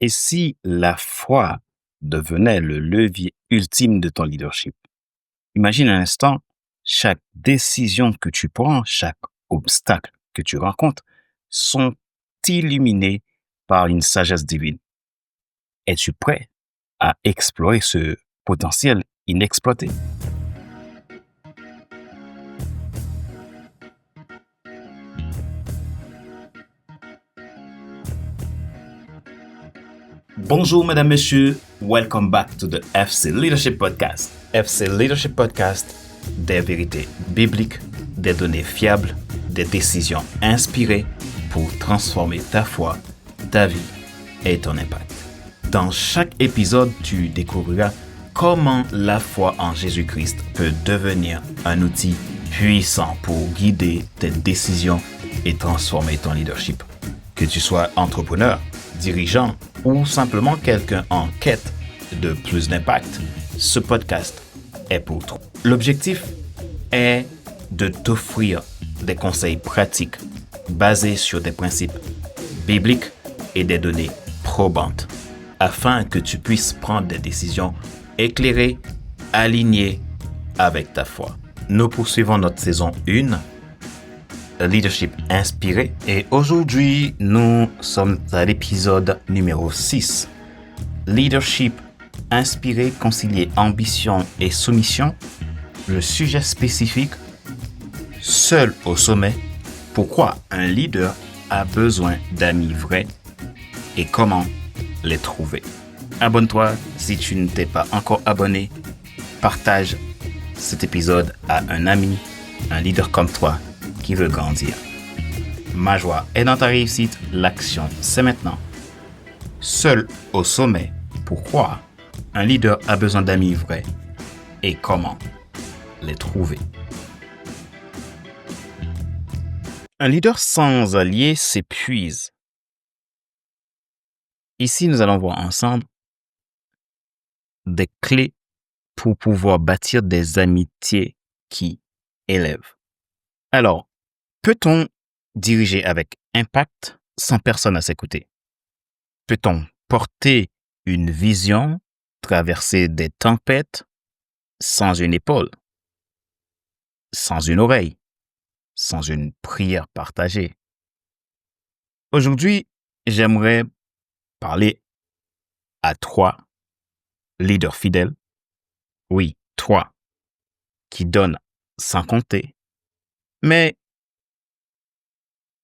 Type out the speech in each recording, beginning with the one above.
Et si la foi devenait le levier ultime de ton leadership? Imagine un instant, chaque décision que tu prends, chaque obstacle que tu rencontres sont illuminés par une sagesse divine. Es-tu prêt à explorer ce potentiel inexploité? Bonjour, mesdames, messieurs. Welcome back to the FC Leadership Podcast. FC Leadership Podcast, des vérités bibliques, des données fiables, des décisions inspirées pour transformer ta foi, ta vie et ton impact. Dans chaque épisode, tu découvriras comment la foi en Jésus-Christ peut devenir un outil puissant pour guider tes décisions et transformer ton leadership. Que tu sois entrepreneur, dirigeant ou simplement quelqu'un en quête de plus d'impact, ce podcast est pour toi. L'objectif est de t'offrir des conseils pratiques basés sur des principes bibliques et des données probantes afin que tu puisses prendre des décisions éclairées, alignées avec ta foi. Nous poursuivons notre saison 1, Leadership inspiré, et aujourd'hui, nous sommes à l'épisode numéro 6. Leadership inspiré, concilier ambition et soumission. Le sujet spécifique, seul au sommet, pourquoi un leader a besoin d'amis vrais et comment les trouver. Abonne-toi si tu ne t'es pas encore abonné. Partage cet épisode à un ami, un leader comme toi qui veut grandir. Ma joie est dans ta réussite. L'action, c'est maintenant. Seul au sommet, pourquoi un leader a besoin d'amis vrais et comment les trouver. Un leader sans alliés s'épuise. Ici, nous allons voir ensemble des clés pour pouvoir bâtir des amitiés qui élèvent. Alors, peut-on diriger avec impact sans personne à s'écouter? Peut-on porter une vision, traverser des tempêtes sans une épaule, sans une oreille, sans une prière partagée? Aujourd'hui, j'aimerais parler à 3 leaders fidèles. Oui, 3 qui donnent sans compter, mais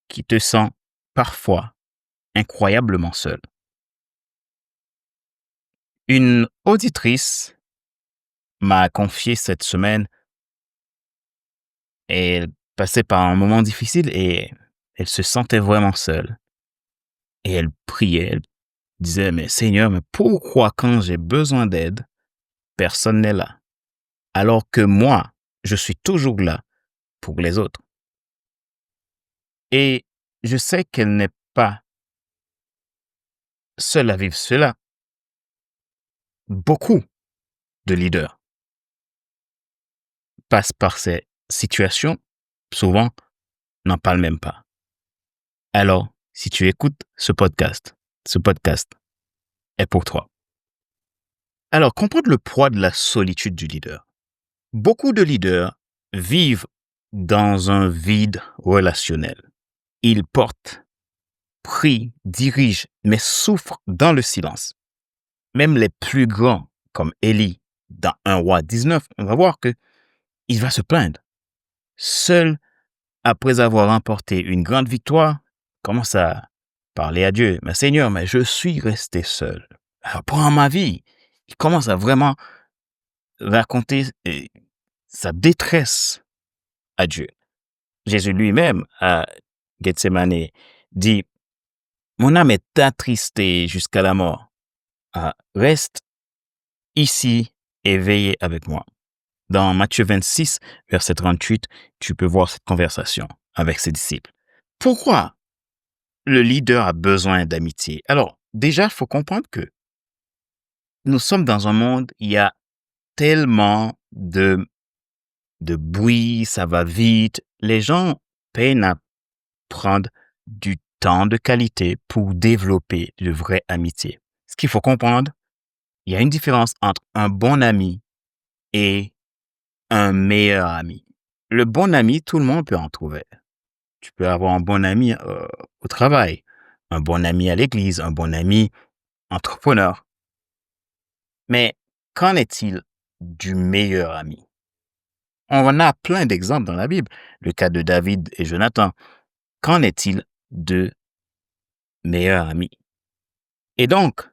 qui te sent parfois incroyablement seul. Une auditrice m'a confié cette semaine, elle passait par un moment difficile et elle se sentait vraiment seule. Et elle priait, elle disait, mais Seigneur, mais pourquoi quand j'ai besoin d'aide, personne n'est là? Alors que moi, je suis toujours là pour les autres. Et je sais qu'elle n'est pas seule à vivre cela. Beaucoup de leaders passent par ces situations, souvent n'en parlent même pas. Alors, si tu écoutes ce podcast est pour toi. Alors, comprendre le poids de la solitude du leader. Beaucoup de leaders vivent dans un vide relationnel. Ils portent, prient, dirigent, mais souffrent dans le silence. Même les plus grands, comme Élie, dans 1 Roi 19, on va voir qu'il va se plaindre. Seul, après avoir remporté une grande victoire, commence à parler à Dieu. Mais Seigneur, mais je suis resté seul. Alors, prends ma vie. Il commence à vraiment raconter sa détresse à Dieu. Jésus lui-même, à Gethsémane, dit, mon âme est attristée jusqu'à la mort. Reste ici et veillez avec moi. Dans Matthieu 26, verset 38, tu peux voir cette conversation avec ses disciples. Pourquoi le leader a besoin d'amitié? Alors, déjà, il faut comprendre que nous sommes dans un monde, il y a tellement de bruit, ça va vite. Les gens peinent à prendre du temps de qualité pour développer de vraies amitiés. Ce qu'il faut comprendre, il y a une différence entre un bon ami et un meilleur ami. Le bon ami, tout le monde peut en trouver. Tu peux avoir un bon ami au travail, un bon ami à l'église, un bon ami entrepreneur. Mais qu'en est-il du meilleur ami? On en a plein d'exemples dans la Bible. Le cas de David et Jonathan. Qu'en est-il de meilleurs amis? Et donc,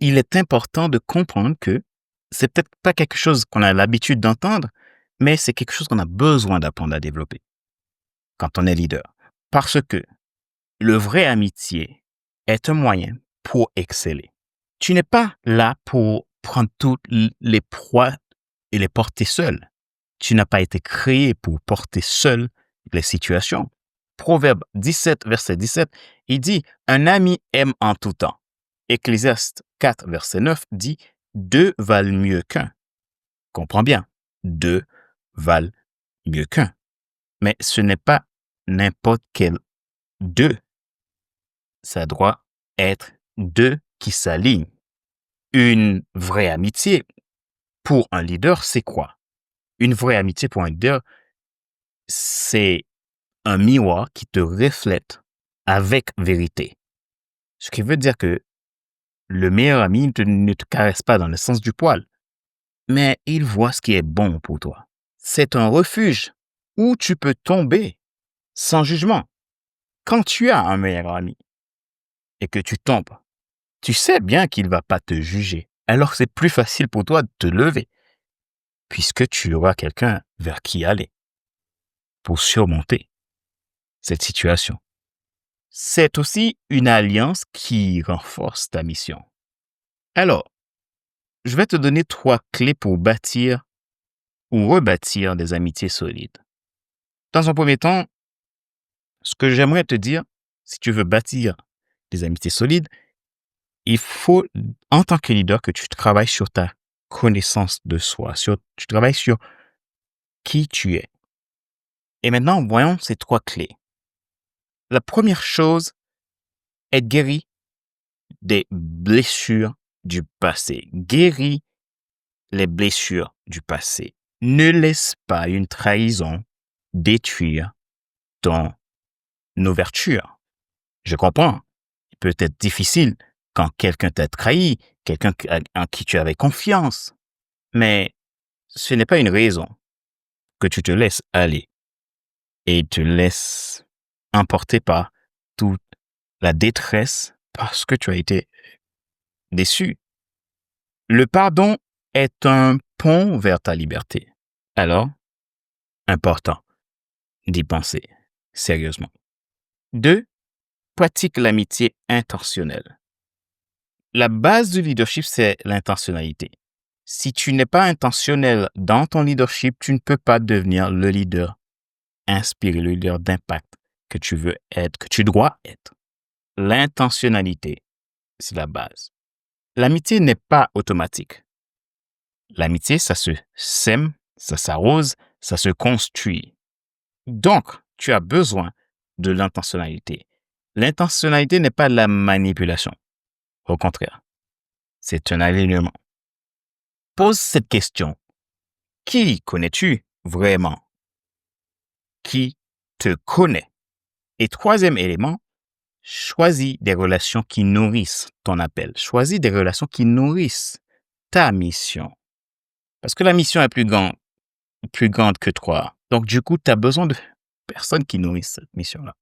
il est important de comprendre que c'est peut-être pas quelque chose qu'on a l'habitude d'entendre, mais c'est quelque chose qu'on a besoin d'apprendre à développer quand on est leader. Parce que le vrai amitié est un moyen pour exceller. Tu n'es pas là pour prendre toutes les proies et les porter seul. Tu n'as pas été créé pour porter seul les situations. Proverbe 17, verset 17, il dit « Un ami aime en tout temps ». Ecclésiaste 4, verset 9 dit « Deux valent mieux qu'un ». Comprends bien, deux valent mieux qu'un. Mais ce n'est pas n'importe quel deux. Ça doit être deux qui s'alignent. Une vraie amitié pour un leader, c'est quoi? Une vraie amitié pour un leader, c'est un miroir qui te reflète avec vérité. Ce qui veut dire que le meilleur ami ne te caresse pas dans le sens du poil, mais il voit ce qui est bon pour toi. C'est un refuge où tu peux tomber sans jugement. Quand tu as un meilleur ami et que tu tombes, tu sais bien qu'il ne va pas te juger. Alors c'est plus facile pour toi de te lever, puisque tu auras quelqu'un vers qui aller pour surmonter cette situation. C'est aussi une alliance qui renforce ta mission. Alors, je vais te donner 3 clés pour bâtir ou rebâtir des amitiés solides. Dans un premier temps, ce que j'aimerais te dire, si tu veux bâtir des amitiés solides, il faut, en tant que leader, que tu travailles sur ta connaissance de soi, tu travailles sur qui tu es. Et maintenant, voyons ces 3 clés. La première chose est guérir des blessures du passé. Guéris les blessures du passé. Ne laisse pas une trahison détruire ton ouverture. Je comprends. Il peut être difficile quand quelqu'un t'a trahi, quelqu'un en qui tu avais confiance. Mais ce n'est pas une raison que tu te laisses aller et te laisses emporter par toute la détresse parce que tu as été déçu. Le pardon est un pont vers ta liberté. Alors, important d'y penser sérieusement. 2. Pratique l'amitié intentionnelle. La base du leadership, c'est l'intentionnalité. Si tu n'es pas intentionnel dans ton leadership, tu ne peux pas devenir le leader inspiré, le leader d'impact que tu veux être, que tu dois être. L'intentionnalité, c'est la base. L'amitié n'est pas automatique. L'amitié, ça se sème, ça s'arrose, ça se construit. Donc, tu as besoin de l'intentionnalité. L'intentionnalité n'est pas la manipulation. Au contraire, c'est un alignement. Pose cette question. Qui connais-tu vraiment? Qui te connaît? Et 3e élément, choisis des relations qui nourrissent ton appel. Choisis des relations qui nourrissent ta mission. Parce que la mission est plus grande que toi. Donc, du coup, tu as besoin de personnes qui nourrissent cette mission-là.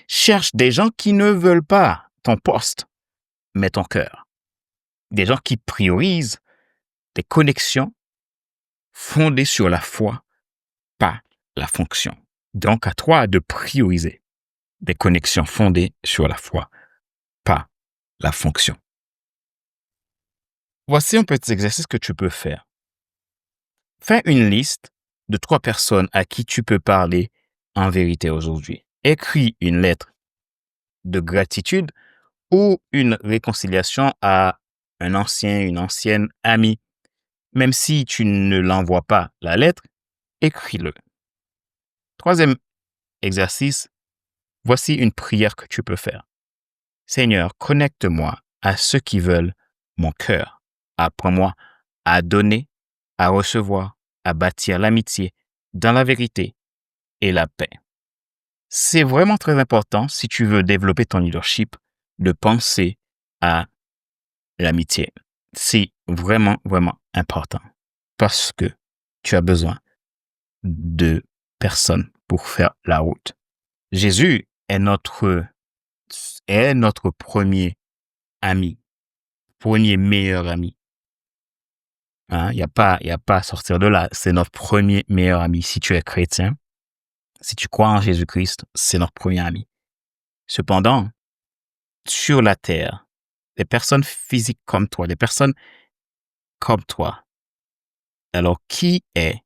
Cherche des gens qui ne veulent pas ton poste, mais ton cœur. Des gens qui priorisent des connexions fondées sur la foi, pas la fonction. Donc, à toi de prioriser des connexions fondées sur la foi, pas la fonction. Voici un petit exercice que tu peux faire. Fais une liste de 3 personnes à qui tu peux parler en vérité aujourd'hui. Écris une lettre de gratitude ou une réconciliation à un ancien, une ancienne amie. Même si tu ne l'envoies pas la lettre, écris-le. 3e exercice, voici une prière que tu peux faire. Seigneur, connecte-moi à ceux qui veulent mon cœur. Apprends-moi à donner, à recevoir, à bâtir l'amitié dans la vérité et la paix. C'est vraiment très important, si tu veux développer ton leadership, de penser à l'amitié. C'est vraiment, vraiment important parce que tu as besoin de personnes pour faire la route. Jésus est notre premier ami, premier meilleur ami. Il n'y a pas à sortir de là. C'est notre premier meilleur ami. Si tu es chrétien, si tu crois en Jésus-Christ, c'est notre premier ami. Cependant, sur la terre, des personnes physiques comme toi, alors qui est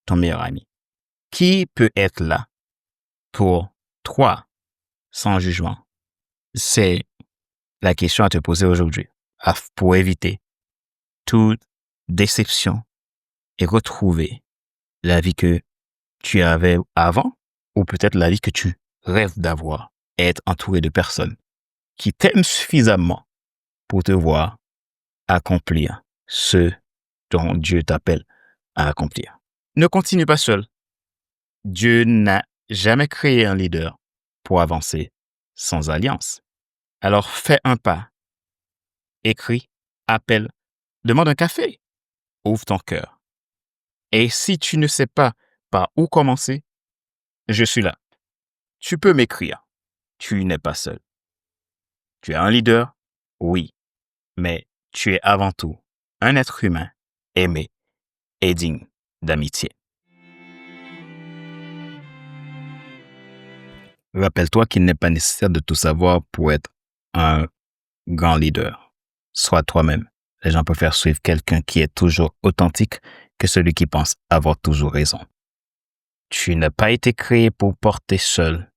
ton meilleur ami? Qui peut être là pour toi sans jugement? C'est la question à te poser aujourd'hui pour éviter toute déception et retrouver la vie que tu avais avant ou peut-être la vie que tu rêves d'avoir et être entouré de personnes qui t'aiment suffisamment pour te voir accomplir ce dont Dieu t'appelle à accomplir. Ne continue pas seul. Dieu n'a jamais créé un leader pour avancer sans alliance. Alors fais un pas. Écris, appelle, demande un café. Ouvre ton cœur. Et si tu ne sais pas par où commencer, je suis là. Tu peux m'écrire. Tu n'es pas seul. Tu es un leader, oui, mais tu es avant tout un être humain aimé et digne d'amitié. Rappelle-toi qu'il n'est pas nécessaire de tout savoir pour être un grand leader. Sois toi-même. Les gens préfèrent suivre quelqu'un qui est toujours authentique que celui qui pense avoir toujours raison. Tu n'as pas été créé pour porter seul.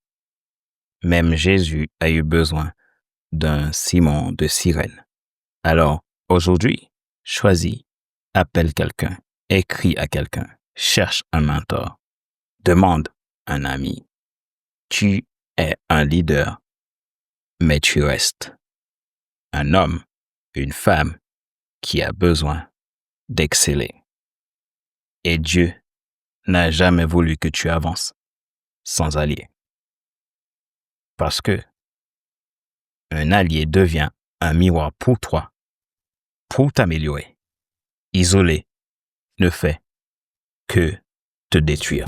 Même Jésus a eu besoin d'un Simon de Cyrène. Alors, aujourd'hui, choisis, appelle quelqu'un, écris à quelqu'un, cherche un mentor, demande un ami. Tu es un leader, mais tu restes un homme, une femme qui a besoin d'exceller. Et Dieu n'a jamais voulu que tu avances sans allié. Parce que un allié devient un miroir pour toi, pour t'améliorer. Isolé ne fait que te détruire.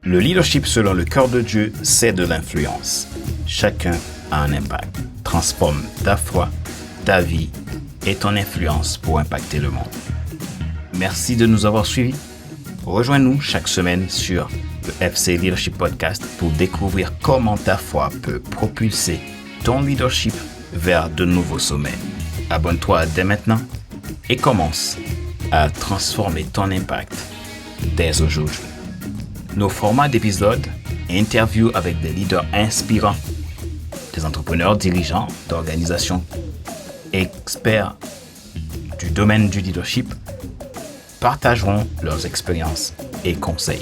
Le leadership selon le cœur de Dieu, c'est de l'influence. Chacun a un impact. Transforme ta foi, ta vie et ton influence pour impacter le monde. Merci de nous avoir suivis. Rejoins-nous chaque semaine sur le FC Leadership Podcast pour découvrir comment ta foi peut propulser ton leadership vers de nouveaux sommets. Abonne-toi dès maintenant et commence à transformer ton impact dès aujourd'hui. Nos formats d'épisodes, interviews avec des leaders inspirants, des entrepreneurs dirigeants d'organisations, experts du domaine du leadership, partageront leurs expériences et conseils.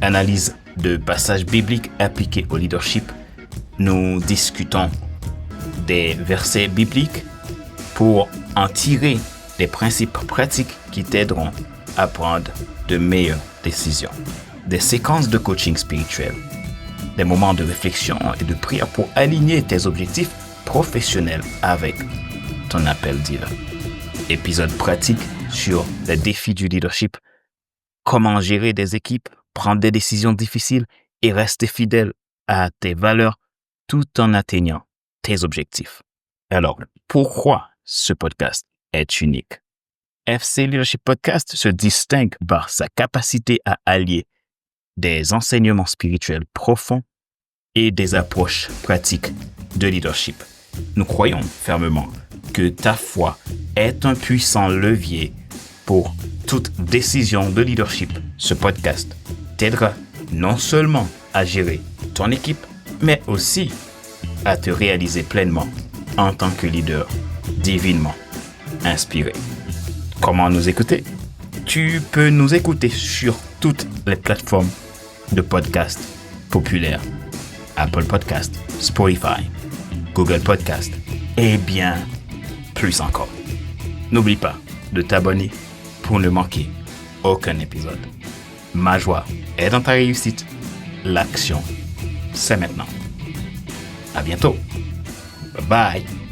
Analyse de passages bibliques appliqués au leadership. Nous discutons des versets bibliques pour en tirer des principes pratiques qui t'aideront à prendre de meilleures décisions. Des séquences de coaching spirituel, des moments de réflexion et de prière pour aligner tes objectifs professionnels avec ton appel divin. Épisode pratique sur les défis du leadership, comment gérer des équipes, prendre des décisions difficiles et rester fidèle à tes valeurs tout en atteignant tes objectifs. Alors, pourquoi ce podcast est unique? FC Leadership Podcast se distingue par sa capacité à allier des enseignements spirituels profonds et des approches pratiques de leadership. Nous croyons fermement que ta foi est un puissant levier pour toute décision de leadership. Ce podcast t'aidera non seulement à gérer ton équipe, mais aussi à te réaliser pleinement en tant que leader divinement inspiré. Comment nous écouter? Tu peux nous écouter sur toutes les plateformes de podcast populaires. Apple Podcast, Spotify, Google Podcast et bien plus encore. N'oublie pas de t'abonner pour ne manquer aucun épisode. Ma joie est dans ta réussite. L'action, c'est maintenant. À bientôt. Bye bye.